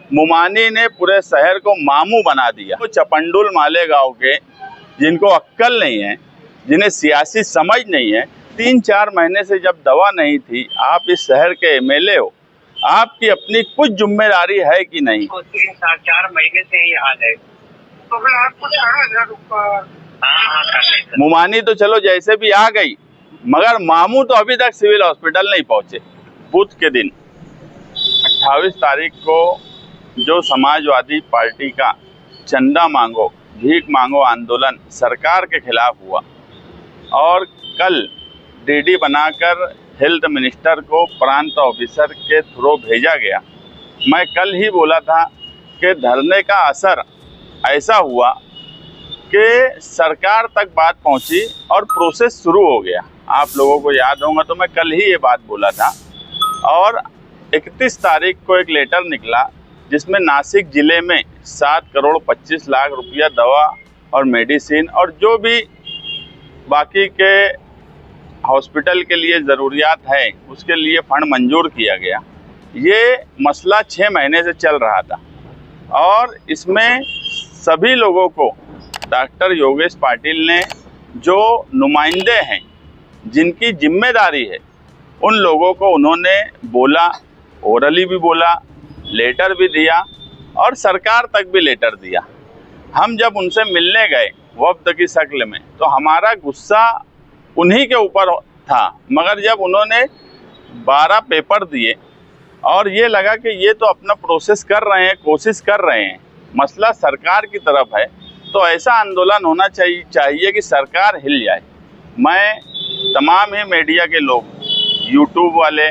मुमानी ने पूरे शहर को मामू बना दिया। तो चपंडुल मालेगांव के जिनको अक्ल नहीं है, जिन्हें सियासी समझ नहीं है, 3-4 महीने से जब दवा नहीं थी, आप इस शहर के एमएलए हो, आपकी अपनी कुछ जिम्मेदारी है कि नहीं? 3-4 महीने से ही हाल है। तो फिर आप कुछ मुमानी तो चलो जैसे भी आ गई, मगर मामू तो अभी तक सिविल हॉस्पिटल नहीं पहुंचे। बुध के दिन 28 तारीख को जो समाजवादी पार्टी का चंदा मांगो, भीख मांगो आंदोलन सरकार के खिलाफ हुआ और कल डीडी बनाकर हेल्थ मिनिस्टर को प्रांत ऑफिसर के थ्रू भेजा गया। मैं कल ही बोला था कि धरने का असर ऐसा हुआ कि सरकार तक बात पहुंची और प्रोसेस शुरू हो गया। आप लोगों को याद होगा तो मैं कल ही ये बात बोला था। और 31 तारीख को एक लेटर निकला जिसमें नासिक ज़िले में 7 करोड़ 25 लाख रुपया दवा और मेडिसिन और जो भी बाकी के हॉस्पिटल के लिए ज़रूरियात है उसके लिए फंड मंजूर किया गया। ये मसला 6 महीने से चल रहा था और इसमें सभी लोगों को डॉक्टर योगेश पाटिल ने, जो नुमाइंदे हैं, जिनकी जिम्मेदारी है, उन लोगों को उन्होंने बोला, ओरली भी बोला, लेटर भी दिया और सरकार तक भी लेटर दिया। हम जब उनसे मिलने गए वफ्द की शक्ल में तो हमारा गुस्सा उन्हीं के ऊपर था, मगर जब उन्होंने 12 पेपर दिए और ये लगा कि ये तो अपना प्रोसेस कर रहे हैं, कोशिश कर रहे हैं, मसला सरकार की तरफ है, तो ऐसा आंदोलन होना चाहिए कि सरकार हिल जाए। मैं तमाम ही मीडिया के लोग, यूट्यूब वाले,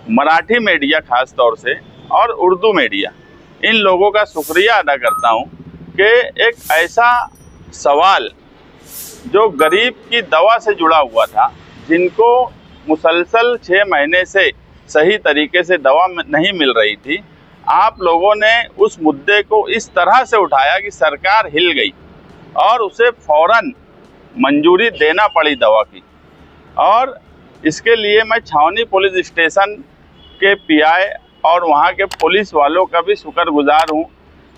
मराठी मीडिया ख़ास तौर से और उर्दू मीडिया, इन लोगों का शुक्रिया अदा करता हूं कि एक ऐसा सवाल जो गरीब की दवा से जुड़ा हुआ था, जिनको मुसलसल 6 महीने से सही तरीके से दवा नहीं मिल रही थी, आप लोगों ने उस मुद्दे को इस तरह से उठाया कि सरकार हिल गई और उसे फ़ौरन मंजूरी देना पड़ी दवा की। और इसके लिए मैं छावनी पुलिस स्टेशन के पीआई और वहाँ के पुलिस वालों का भी शुक्रगुजार हूँ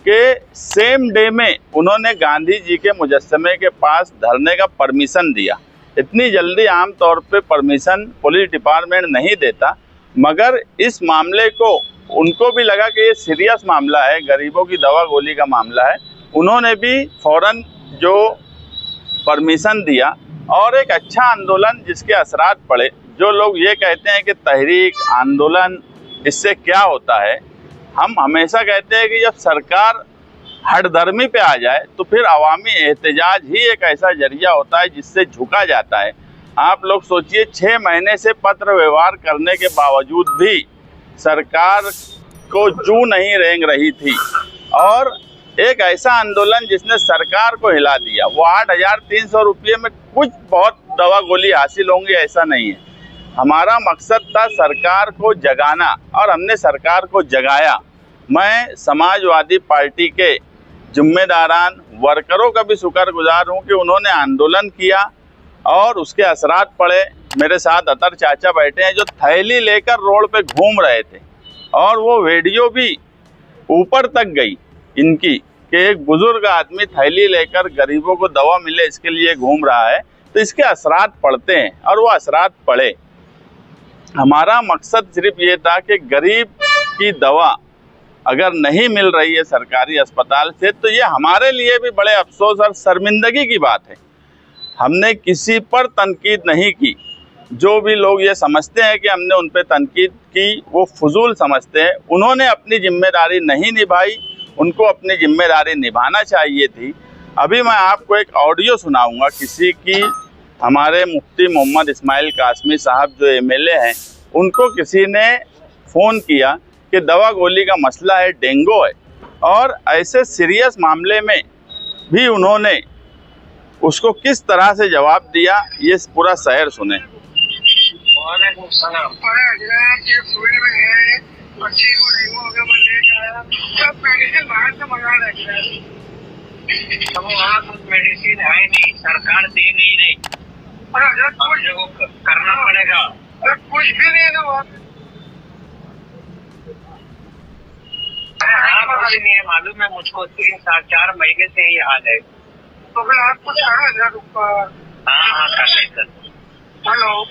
कि सेम डे में उन्होंने गांधी जी के मुजस्समे के पास धरने का परमिशन दिया। इतनी जल्दी आम तौर पे परमिशन पुलिस डिपार्टमेंट नहीं देता, मगर इस मामले को उनको भी लगा कि ये सीरियस मामला है, गरीबों की दवा गोली का मामला है, उन्होंने भी फ़ौरन जो परमिशन दिया और एक अच्छा आंदोलन जिसके असरात पड़े। जो लोग ये कहते हैं कि तहरीक आंदोलन इससे क्या होता है, हम हमेशा कहते हैं कि जब सरकार हठधर्मी पे आ जाए तो फिर अवामी एहतजाज ही एक ऐसा जरिया होता है जिससे झुका जाता है। आप लोग सोचिए, 6 महीने से पत्र व्यवहार करने के बावजूद भी सरकार को जू नहीं रेंग रही थी और एक ऐसा आंदोलन जिसने सरकार को हिला दिया। वो 8,300 रुपये में कुछ बहुत दवा गोली हासिल होंगी ऐसा नहीं है। हमारा मकसद था सरकार को जगाना और हमने सरकार को जगाया। मैं समाजवादी पार्टी के जिम्मेदारान वर्करों का भी शुक्रगुजार हूँ कि उन्होंने आंदोलन किया और उसके असरात पड़े। मेरे साथ अतर चाचा बैठे हैं जो थैली लेकर रोड पे घूम रहे थे और वो वीडियो भी ऊपर तक गई इनकी कि एक बुजुर्ग आदमी थैली लेकर गरीबों को दवा मिले इसके लिए घूम रहा है। तो इसके असरात पड़ते हैं और वो असरात पड़े। हमारा मकसद सिर्फ ये था कि गरीब की दवा अगर नहीं मिल रही है सरकारी अस्पताल से तो ये हमारे लिए भी बड़े अफसोस और शर्मिंदगी की बात है। हमने किसी पर तनकीद नहीं की। जो भी लोग ये समझते हैं कि हमने उन पर तनकीद की, वो फजूल समझते हैं। उन्होंने अपनी जिम्मेदारी नहीं निभाई, उनको अपनी जिम्मेदारी निभाना चाहिए थी। अभी मैं आपको एक ऑडियो सुनाऊंगा किसी की, हमारे मुफ्ती मोहम्मद इस्माइल कासमी साहब जो एमएलए हैं, उनको किसी ने फ़ोन किया कि दवा गोली का मसला है, डेंगू है, और ऐसे सीरियस मामले में भी उन्होंने उसको किस तरह से जवाब दिया, ये पूरा शहर सुने। बच्चे को डेंगू हो गया, मैं लेके आया, सब मेडिसिन बाहर से मंगा रखे हैं। तो वहाँ कुछ मेडिसिन है नहीं, सरकार दे नहीं रही। और अगर कुछ करना पड़ेगा, अगर कुछ भी नहीं है वहाँ पे। आप भी नहीं है, मालूम है मुझको, 3-4 महीने से ये हाल है। तो फिर आप कुछ करो इधर ऊपर। हाँ कर ले। हेलो।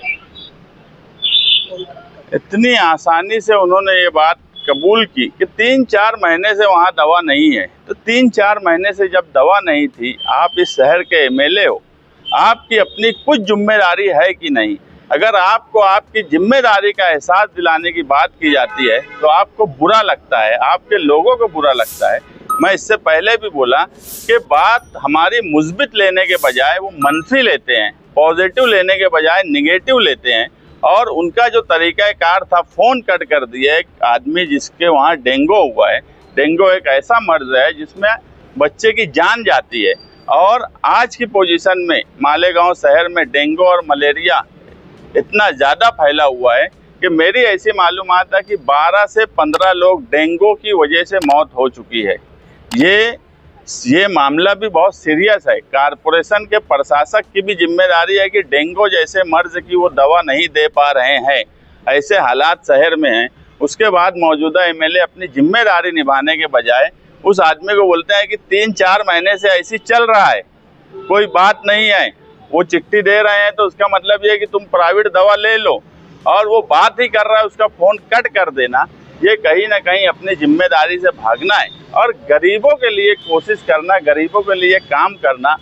इतनी आसानी से उन्होंने ये बात कबूल की कि 3-4 महीने से वहाँ दवा नहीं है। तो 3-4 महीने से जब दवा नहीं थी, आप इस शहर के एमएलए हो, आपकी अपनी कुछ जिम्मेदारी है कि नहीं? अगर आपको आपकी जिम्मेदारी का एहसास दिलाने की बात की जाती है तो आपको बुरा लगता है, आपके लोगों को बुरा लगता है। मैं इससे पहले भी बोला कि बात हमारी मुस्बित लेने के बजाय वो मनफी लेते हैं, पॉजिटिव लेने के बजाय निगेटिव लेते हैं। और उनका जो तरीक़ाकार था, फ़ोन कट कर दिया एक आदमी जिसके वहाँ डेंगू हुआ है। डेंगू एक ऐसा मर्ज़ है जिसमें बच्चे की जान जाती है, और आज की पोजीशन में मालेगांव शहर में डेंगू और मलेरिया इतना ज़्यादा फैला हुआ है कि मेरी ऐसी मालूमात है कि 12 से 15 लोग डेंगू की वजह से मौत हो चुकी है। ये मामला भी बहुत सीरियस है। कारपोरेशन के प्रशासक की भी जिम्मेदारी है कि डेंगू जैसे मर्ज की वो दवा नहीं दे पा रहे हैं, ऐसे हालात शहर में हैं। उसके बाद मौजूदा एमएलए अपनी जिम्मेदारी निभाने के बजाय उस आदमी को बोलते हैं कि 3-4 महीने से ऐसी चल रहा है, कोई बात नहीं है। वो चिट्ठी दे रहे हैं तो उसका मतलब ये है कि तुम प्राइवेट दवा ले लो, और वो बात ही कर रहा है, उसका फ़ोन कट कर देना, ये कहीं ना कहीं अपनी जिम्मेदारी से भागना है। और गरीबों के लिए कोशिश करना, गरीबों के लिए काम करना,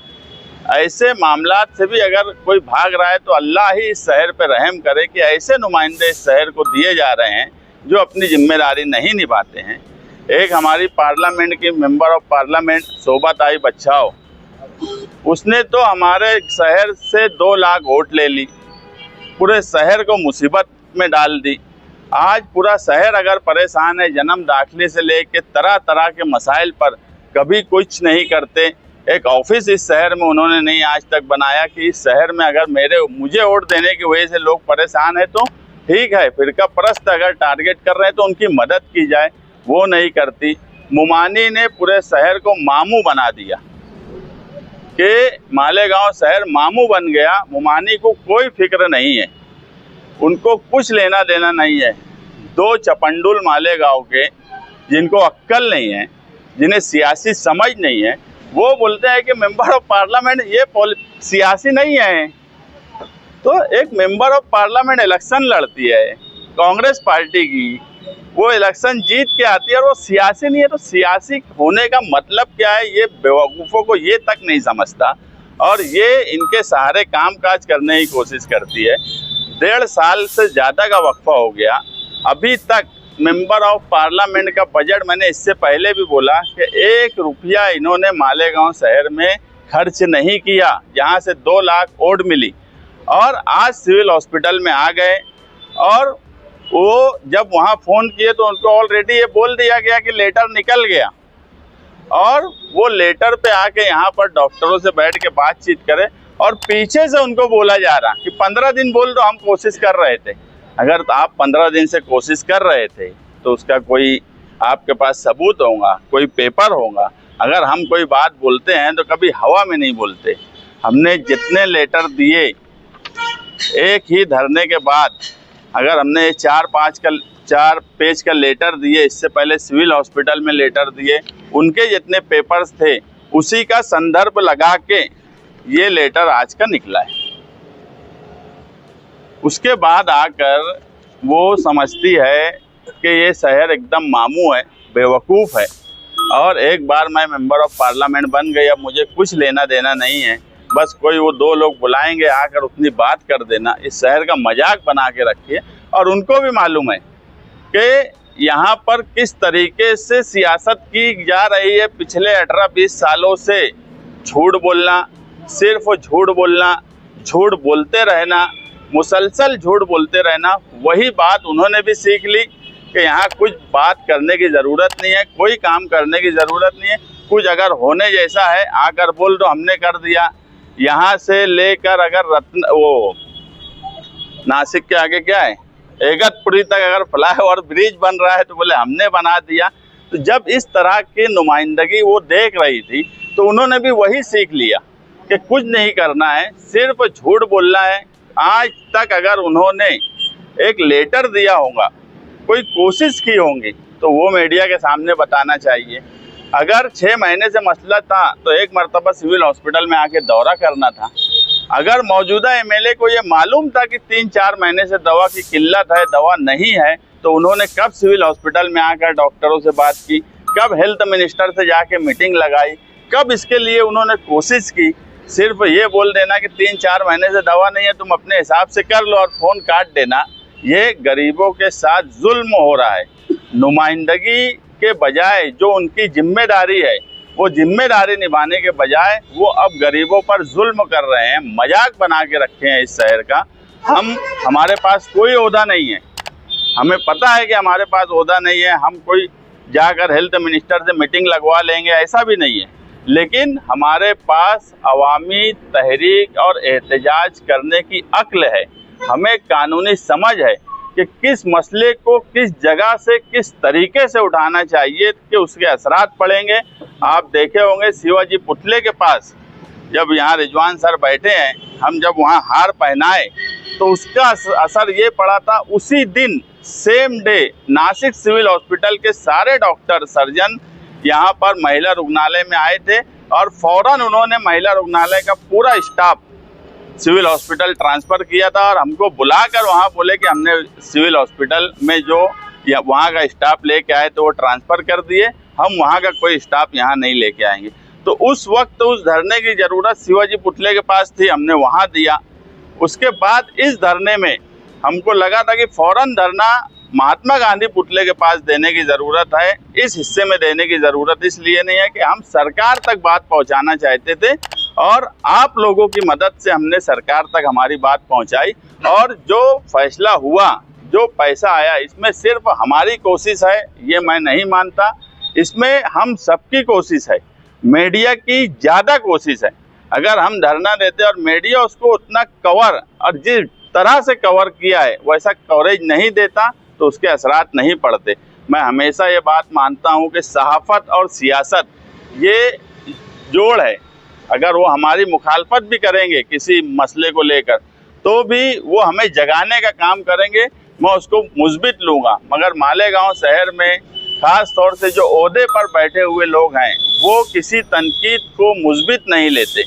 ऐसे मामलात से भी अगर कोई भाग रहा है तो अल्लाह ही इस शहर पे रहम करे कि ऐसे नुमाइंदे इस शहर को दिए जा रहे हैं जो अपनी जिम्मेदारी नहीं निभाते हैं। एक हमारी पार्लियामेंट की मेंबर ऑफ पार्लियामेंट शोभाताई बच्छाओ, उसने तो हमारे शहर से 2 लाख वोट ले ली, पूरे शहर को मुसीबत में डाल दी। आज पूरा शहर अगर परेशान है, जन्म दाखिले से लेके तरह तरह के मसाइल पर, कभी कुछ नहीं करते। एक ऑफिस इस शहर में उन्होंने नहीं आज तक बनाया कि इस शहर में अगर मुझे वोट देने की वजह से लोग परेशान है तो ठीक है, फिरका परस्त अगर टारगेट कर रहे हैं तो उनकी मदद की जाए, वो नहीं करती। मुमानी ने पूरे शहर को मामू बना दिया कि मालेगांव शहर मामू बन गया। मुमानी को कोई फिक्र नहीं है, उनको कुछ लेना देना नहीं है। 2 चपंडुल मालेगांव के, जिनको अक्ल नहीं है, जिन्हें सियासी समझ नहीं है, वो बोलते हैं कि मेंबर ऑफ पार्लियामेंट ये सियासी नहीं है। तो एक मेंबर ऑफ पार्लियामेंट इलेक्शन लड़ती है कांग्रेस पार्टी की, वो इलेक्शन जीत के आती है और वो सियासी नहीं है। तो सियासी होने का मतलब क्या है, ये बेवकूफ़ों को ये तक नहीं समझता, और ये इनके सहारे काम काज करने की कोशिश करती है। 1.5 साल से ज़्यादा का वक्फा हो गया, अभी तक मेंबर ऑफ पार्लियामेंट का बजट, मैंने इससे पहले भी बोला कि 1 रुपया इन्होंने मालेगांव शहर में खर्च नहीं किया, जहां से 2 लाख वोट मिली। और आज सिविल हॉस्पिटल में आ गए, और वो जब वहां फ़ोन किए तो उनको ऑलरेडी ये बोल दिया गया कि लेटर निकल गया, और वो लेटर पे आके यहाँ पर डॉक्टरों से बैठ के बातचीत करें, और पीछे से उनको बोला जा रहा कि 15 दिन बोल दो, हम कोशिश कर रहे थे। अगर आप 15 दिन से कोशिश कर रहे थे तो उसका कोई आपके पास सबूत होगा, कोई पेपर होगा। अगर हम कोई बात बोलते हैं तो कभी हवा में नहीं बोलते। हमने जितने लेटर दिए, एक ही धरने के बाद अगर हमने 4 पेज का लेटर दिए, इससे पहले सिविल हॉस्पिटल में लेटर दिए, उनके जितने पेपर्स थे उसी का संदर्भ लगा के ये लेटर आज का निकला है। उसके बाद आकर वो समझती है कि ये शहर एकदम मामू है, बेवकूफ़ है, और एक बार मैं मेंबर ऑफ पार्लियामेंट बन गई, अब मुझे कुछ लेना देना नहीं है, बस कोई वो 2 लोग बुलाएंगे आकर उतनी बात कर देना। इस शहर का मजाक बना के रखिए। और उनको भी मालूम है कि यहाँ पर किस तरीके से सियासत की जा रही है। पिछले 18-20 सालों से झूठ बोलना, सिर्फ झूठ बोलना, झूठ बोलते रहना, मुसलसल झूठ बोलते रहना, वही बात उन्होंने भी सीख ली कि यहाँ कुछ बात करने की ज़रूरत नहीं है, कोई काम करने की ज़रूरत नहीं है। कुछ अगर होने जैसा है आकर बोल दो, हमने कर दिया। यहाँ से लेकर अगर नासिक के आगे क्या है, एगतपुरी तक अगर फ्लाईओवर ब्रिज बन रहा है तो बोले हमने बना दिया। तो जब इस तरह की नुमाइंदगी वो देख रही थी तो उन्होंने भी वही सीख लिया कि कुछ नहीं करना है, सिर्फ झूठ बोलना है। आज तक अगर उन्होंने एक लेटर दिया होगा, कोई कोशिश की होंगी तो वो मीडिया के सामने बताना चाहिए। अगर 6 महीने से मसला था तो एक मरतबा सिविल हॉस्पिटल में आके दौरा करना था। अगर मौजूदा एमएलए को ये मालूम था कि 3-4 महीने से दवा की किल्लत है, दवा नहीं है, तो उन्होंने कब सिविल हॉस्पिटल में आकर डॉक्टरों से बात की, कब हेल्थ मिनिस्टर से जाके मीटिंग लगाई, कब इसके लिए उन्होंने कोशिश की। सिर्फ ये बोल देना कि 3-4 महीने से दवा नहीं है, तुम अपने हिसाब से कर लो और फ़ोन काट देना, ये गरीबों के साथ जुल्म हो रहा है। नुमाइंदगी के बजाय जो उनकी जिम्मेदारी है, वो जिम्मेदारी निभाने के बजाय वो अब गरीबों पर जुल्म कर रहे हैं, मजाक बना के रखे हैं इस शहर का। हमारे पास कोई ओहदा नहीं है, हमें पता है कि हमारे पास ओहदा नहीं है, हम कोई जाकर हेल्थ मिनिस्टर से मीटिंग लगवा लेंगे, ऐसा भी नहीं है। लेकिन हमारे पास अवामी तहरीक और एहतजाज करने की अक्ल है, हमें कानूनी समझ है कि किस मसले को किस जगह से किस तरीके से उठाना चाहिए कि उसके असरात पड़ेंगे। आप देखे होंगे शिवाजी पुतले के पास जब यहाँ रिजवान सर बैठे हैं, हम जब वहाँ हार पहनाए तो उसका असर ये पड़ा था। उसी दिन same day Nashik civil hospital के सारे डॉक्टर सर्जन यहाँ पर महिला रुग्णालय में आए थे और फौरन उन्होंने महिला रुग्णालय का पूरा स्टाफ सिविल हॉस्पिटल ट्रांसफ़र किया था और हमको बुलाकर वहाँ बोले कि हमने सिविल हॉस्पिटल में जो या वहाँ का स्टाफ लेके आए तो वो ट्रांसफ़र कर दिए, हम वहाँ का कोई स्टाफ यहाँ नहीं लेके आएंगे। तो उस वक्त उस धरने की ज़रूरत शिवाजी पुतले के पास थी, हमने वहाँ दिया। उसके बाद इस धरने में हमको लगा था कि फ़ौरन धरना महात्मा गांधी पुतले के पास देने की ज़रूरत है, इस हिस्से में देने की ज़रूरत इसलिए नहीं है कि हम सरकार तक बात पहुंचाना चाहते थे और आप लोगों की मदद से हमने सरकार तक हमारी बात पहुंचाई। और जो फैसला हुआ, जो पैसा आया, इसमें सिर्फ हमारी कोशिश है ये मैं नहीं मानता, इसमें हम सबकी कोशिश है, मीडिया की ज़्यादा कोशिश है। अगर हम धरना देते और मीडिया उसको उतना कवर और जिस तरह से कवर किया है वैसा कवरेज नहीं देता तो उसके असरात नहीं पड़ते। मैं हमेशा ये बात मानता हूँ कि सहाफ़त और सियासत ये जोड़ है। अगर वो हमारी मुखालफत भी करेंगे किसी मसले को लेकर तो भी वो हमें जगाने का काम करेंगे, मैं उसको मुस्बित लूँगा। मगर मालेगांव शहर में ख़ास तौर से जो ओहदे पर बैठे हुए लोग हैं वो किसी तनकीद को मुस्बित नहीं लेते,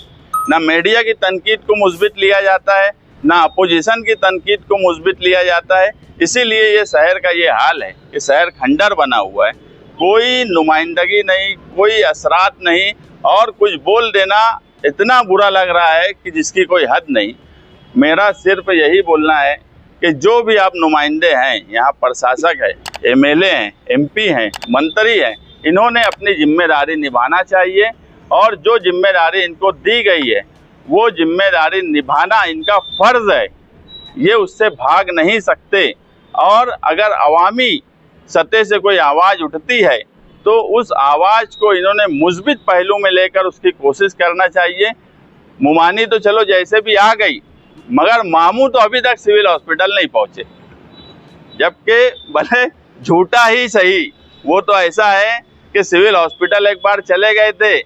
ना मीडिया की तनकीद को मुस्बित लिया जाता है, ना अपोजिशन की तनकीद को मुस्बित लिया जाता है। इसीलिए ये शहर का ये हाल है कि शहर खंडर बना हुआ है, कोई नुमाइंदगी नहीं, कोई असरात नहीं और कुछ बोल देना इतना बुरा लग रहा है कि जिसकी कोई हद नहीं। मेरा सिर्फ यही बोलना है कि जो भी आप नुमाइंदे हैं, यहाँ प्रशासक है, एमएलए हैं, एमपी हैं, मंत्री हैं, इन्होंने अपनी जिम्मेदारी निभाना चाहिए और जो जिम्मेदारी इनको दी गई है वो जिम्मेदारी निभाना इनका फ़र्ज़ है, ये उससे भाग नहीं सकते। और अगर अवामी सतह से कोई आवाज़ उठती है तो उस आवाज़ को इन्होंने मुस्बित पहलू में लेकर उसकी कोशिश करना चाहिए। मुमानी तो चलो जैसे भी आ गई, मगर मामू तो अभी तक सिविल हॉस्पिटल नहीं पहुँचे, जबकि भले झूठा ही सही। वो तो ऐसा है कि सिविल हॉस्पिटल एक बार चले गए थे,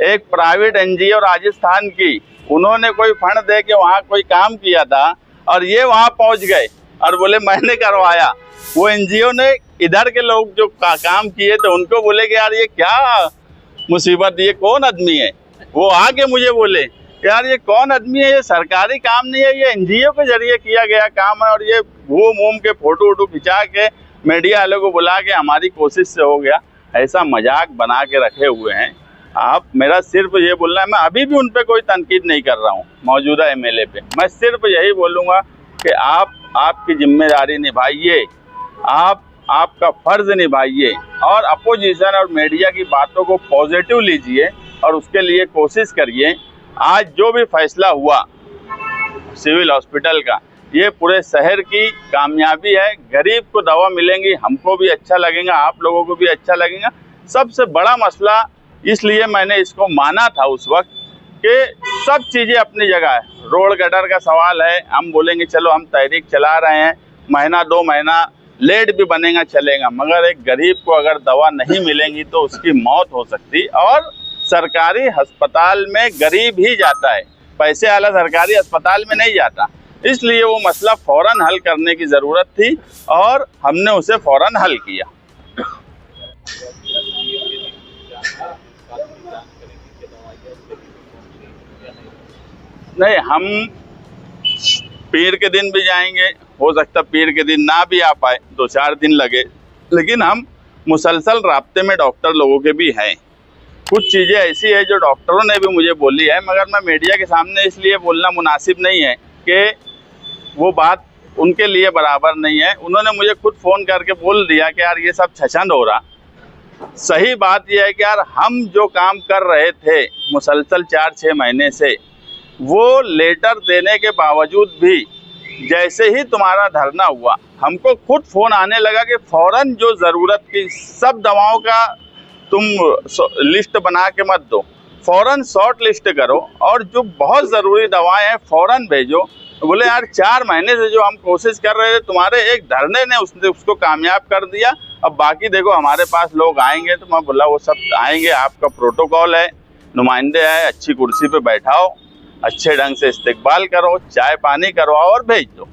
एक प्राइवेट एनजीओ राजस्थान की, उन्होंने कोई फंड दे के वहाँ कोई काम किया था और ये वहाँ पहुँच गए और बोले मैंने करवाया। वो एनजीओ ने इधर के लोग जो काम किए थे उनको बोले कि यार ये क्या मुसीबत, ये कौन आदमी है। वो आके मुझे बोले यार ये कौन आदमी है, ये सरकारी काम नहीं है, ये एनजीओ के जरिए किया गया काम है और ये घूम घूम के फ़ोटो वोटो खिंचा के मीडिया वालों को बुला के हमारी कोशिश से हो गया। ऐसा मजाक बना के रखे हुए हैं आप। मेरा सिर्फ ये बोलना है, मैं अभी भी उन पर कोई तनकीद नहीं कर रहा हूँ मौजूदा एमएलए पे। मैं सिर्फ यही बोलूँगा कि आप आपकी जिम्मेदारी निभाइए, आपका फ़र्ज़ निभाइए और अपोजिशन और मीडिया की बातों को पॉजिटिव लीजिए और उसके लिए कोशिश करिए। आज जो भी फैसला हुआ सिविल हॉस्पिटल का, ये पूरे शहर की कामयाबी है। गरीब को दवा मिलेंगी, हमको भी अच्छा लगेगा, आप लोगों को भी अच्छा लगेगा। सबसे बड़ा मसला इसलिए मैंने इसको माना था उस वक्त कि सब चीज़ें अपनी जगह है। रोड गटर का सवाल है, हम बोलेंगे चलो हम तहरीक चला रहे हैं, महीना 2 महीना लेट भी बनेगा चलेगा, मगर एक गरीब को अगर दवा नहीं मिलेंगी तो उसकी मौत हो सकती। और सरकारी अस्पताल में गरीब ही जाता है, पैसे वाला सरकारी अस्पताल में नहीं जाता। इसलिए वो मसला फ़ौरन हल करने की ज़रूरत थी और हमने उसे फ़ौरन हल किया। नहीं, हम पीर के दिन भी जाएंगे, हो सकता पीर के दिन ना भी आ पाए, 2-4 दिन लगे, लेकिन हम मुसलसल राब्ते में डॉक्टर लोगों के भी हैं। कुछ चीज़ें ऐसी है जो डॉक्टरों ने भी मुझे बोली है, मगर मैं मीडिया के सामने इसलिए बोलना मुनासिब नहीं है कि वो बात उनके लिए बराबर नहीं है। उन्होंने मुझे खुद फ़ोन करके बोल दिया कि यार ये सब छछंद हो रहा। सही बात यह है कि यार हम जो काम कर रहे थे मुसलसल 4-6 महीने से, वो लेटर देने के बावजूद भी जैसे ही तुम्हारा धरना हुआ, हमको खुद फ़ोन आने लगा कि फ़ौरन जो ज़रूरत की सब दवाओं का तुम लिस्ट बना के मत दो, फ़ौरन शॉर्ट लिस्ट करो और जो बहुत ज़रूरी दवाएं हैं फ़ौरन भेजो। बोले यार 4 महीने से जो हम कोशिश कर रहे थे, तुम्हारे एक धरने ने उसको कामयाब कर दिया। अब बाकी देखो हमारे पास लोग आएंगे, तो मैं बोला वो सब आएंगे, आपका प्रोटोकॉल है, नुमाइंदे आए, अच्छी कुर्सी पे बैठाओ, अच्छे ढंग से इस्तकबाल करो, चाय पानी करवाओ और भेज दो।